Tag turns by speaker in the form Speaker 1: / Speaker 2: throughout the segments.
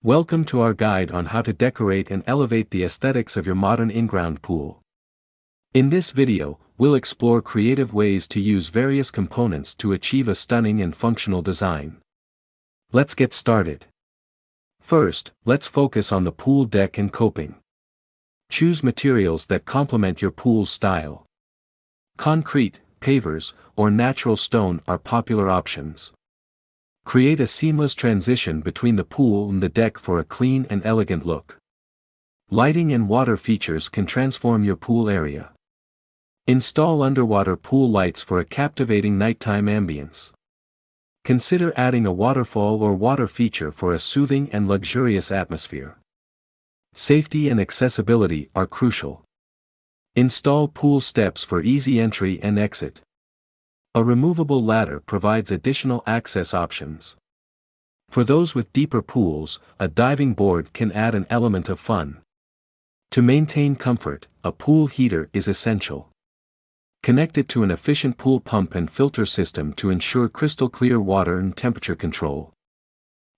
Speaker 1: Welcome to our guide on how to decorate and elevate the aesthetics of your modern in-ground pool. In this video, we'll explore creative ways to use various components to achieve a stunning and functional design. Let's get started. First, let's focus on the pool deck and coping. Choose materials that complement your pool's style. Concrete, pavers, or natural stone are popular options. Create a seamless transition between the pool and the deck for a clean and elegant look. Lighting and water features can transform your pool area. Install underwater pool lights for a captivating nighttime ambience. Consider adding a waterfall or water feature for a soothing and luxurious atmosphere. Safety and accessibility are crucial. Install pool steps for easy entry and exit. A removable ladder provides additional access options. For those with deeper pools, a diving board can add an element of fun. To maintain comfort, a pool heater is essential. Connect it to an efficient pool pump and filter system to ensure crystal clear water and temperature control.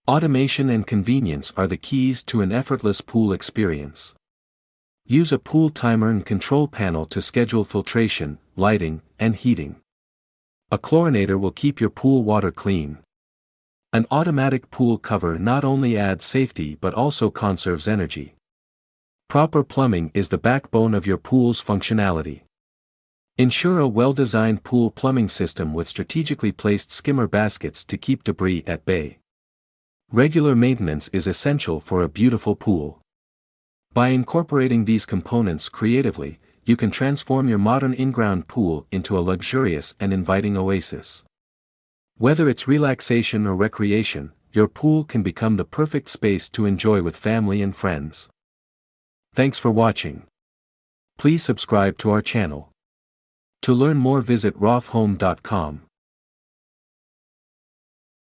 Speaker 1: Automation and convenience are the keys to an effortless pool experience. Use a pool timer and control panel to schedule filtration, lighting, and heating. A chlorinator will keep your pool water clean. An automatic pool cover not only adds safety but also conserves energy. Proper plumbing is the backbone of your pool's functionality. Ensure a well-designed pool plumbing system with strategically placed skimmer baskets to keep debris at bay. Regular maintenance is essential for a beautiful pool. By incorporating these components creatively, you can transform your modern in-ground pool into a luxurious and inviting oasis. Whether it's relaxation or recreation, your pool can become the perfect space to enjoy with family and friends. Thanks for watching. Please subscribe to our channel. To learn more, visit rawfhome.com.